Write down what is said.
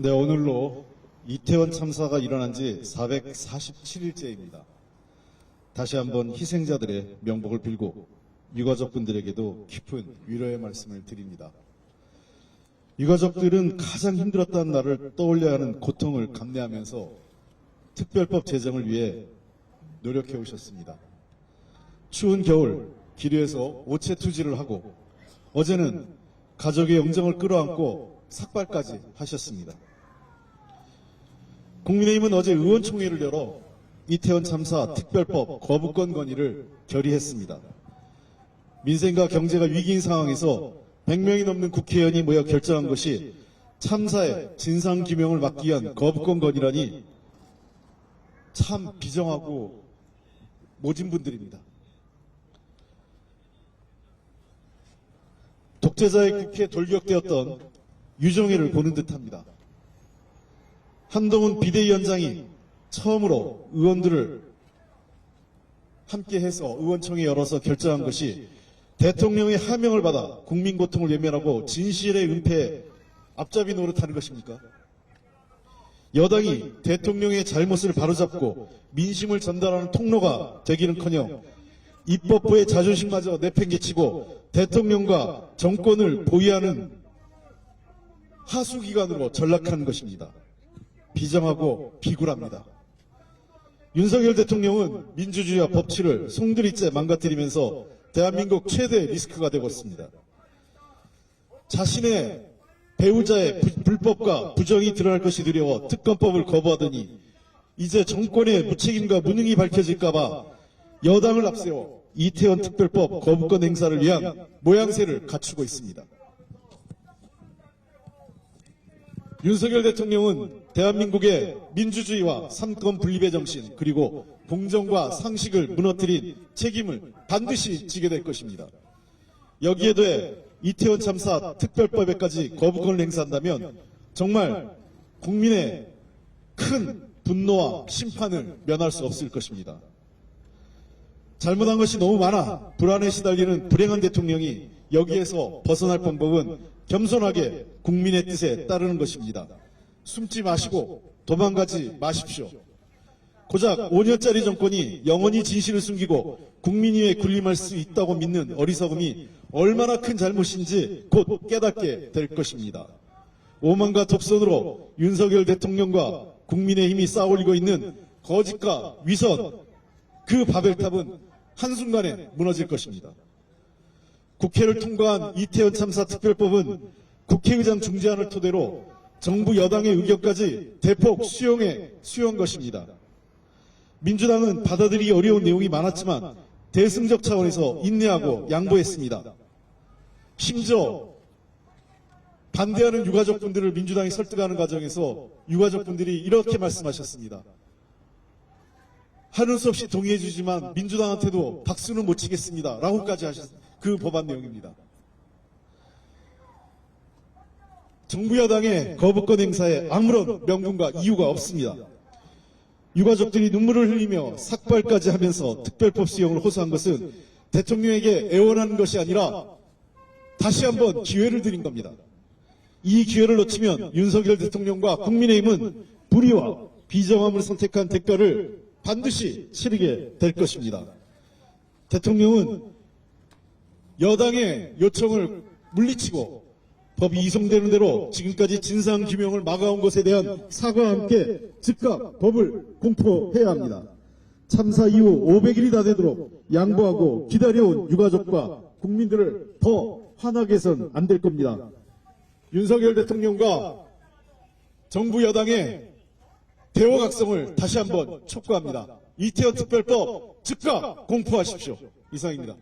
네, 오늘로 이태원 참사가 일어난 지 447일째입니다. 다시 한번 희생자들의 명복을 빌고 유가족분들에게도 깊은 위로의 말씀을 드립니다. 유가족들은 가장 힘들었다는 날을 떠올려야 하는 고통을 감내하면서 특별법 제정을 위해 노력해 오셨습니다. 추운 겨울 기류에서 오체투지를 하고 어제는 가족의 영정을 끌어안고 삭발까지 하셨습니다. 국민의힘은 어제 의원총회를 열어 이태원 참사 특별법 거부권 건의를 결의했습니다. 민생과 경제가 위기인 상황에서 100명이 넘는 국회의원이 모여 결정한 것이 참사의 진상규명을 막기 위한 거부권 건의라니 참 비정하고 모진 분들입니다. 독재자의 국회에 돌격되었던 유정회를 보는 듯합니다. 한동훈 비대위원장이 처음으로 의원들을 함께해서 의원총회 열어서 결정한 것이 대통령의 하명을 받아 국민 고통을 외면하고 진실의 은폐에 앞잡이 노릇하는 것입니까? 여당이 대통령의 잘못을 바로잡고 민심을 전달하는 통로가 되기는커녕 입법부의 자존심마저 내팽개치고 대통령과 정권을 보위하는 하수기관으로 전락하는 것입니다. 비정하고 비굴합니다. 윤석열 대통령은 민주주의와 법치를 송두리째 망가뜨리면서 대한민국 최대 리스크가 되고 있습니다. 자신의 배우자의 불법과 부정이 드러날 것이 두려워 특검법을 거부하더니 이제 정권의 무책임과 무능이 밝혀질까봐 여당을 앞세워 이태원 특별법 거부권 행사를 위한 모양새를 갖추고 있습니다. 윤석열 대통령은 대한민국의 민주주의와 삼권 분립의 정신 그리고 공정과 상식을 무너뜨린 책임을 반드시 지게 될 것입니다. 여기에 더해 이태원 참사 특별법에까지 거부권을 행사한다면 정말 국민의 큰 분노와 심판을 면할 수 없을 것입니다. 잘못한 것이 너무 많아 불안에 시달리는 불행한 대통령이 여기에서 벗어날 방법은 겸손하게 국민의 뜻에 따르는 것입니다. 숨지 마시고 도망가지 마십시오. 고작 5년짜리 정권이 영원히 진실을 숨기고 국민 위에 군림할 수 있다고 믿는 어리석음이 얼마나 큰 잘못인지 곧 깨닫게 될 것입니다. 오만과 독선으로 윤석열 대통령과 국민의힘이 쌓아올리고 있는 거짓과 위선, 그 바벨탑은 한순간에 무너질 것입니다. 국회를 통과한 이태원 참사 특별법은 국회의장 중재안을 토대로 정부 여당의 의견까지 대폭 수용한 것입니다. 민주당은 받아들이기 어려운 내용이 많았지만 대승적 차원에서 인내하고 양보했습니다. 심지어 반대하는 유가족분들을 민주당이 설득하는 과정에서 유가족분들이 이렇게 말씀하셨습니다. 하는 수 없이 동의해 주지만 민주당한테도 박수는 못 치겠습니다. 라고까지 하셨습니다. 그 법안 내용입니다. 정부 여당의 거부권 행사에 아무런 명분과 이유가 없습니다. 유가족들이 눈물을 흘리며 삭발까지 하면서 특별법 수용을 호소한 것은 대통령에게 애원하는 것이 아니라 다시 한번 기회를 드린 겁니다. 이 기회를 놓치면 윤석열 대통령과 국민의힘은 불의와 비정함을 선택한 대가를 반드시 치르게 될 것입니다. 대통령은 여당의 요청을 물리치고 법이 이송되는 대로 지금까지 진상규명을 막아온 것에 대한 사과와 함께 즉각 법을 공포해야 합니다. 참사 이후 500일이 다 되도록 양보하고 기다려온 유가족과 국민들을 더 화나게 해서는 안 될 겁니다. 윤석열 대통령과 정부 여당의 대화각성을 다시 한번 촉구합니다. 이태원 특별법 즉각 공포하십시오. 이상입니다.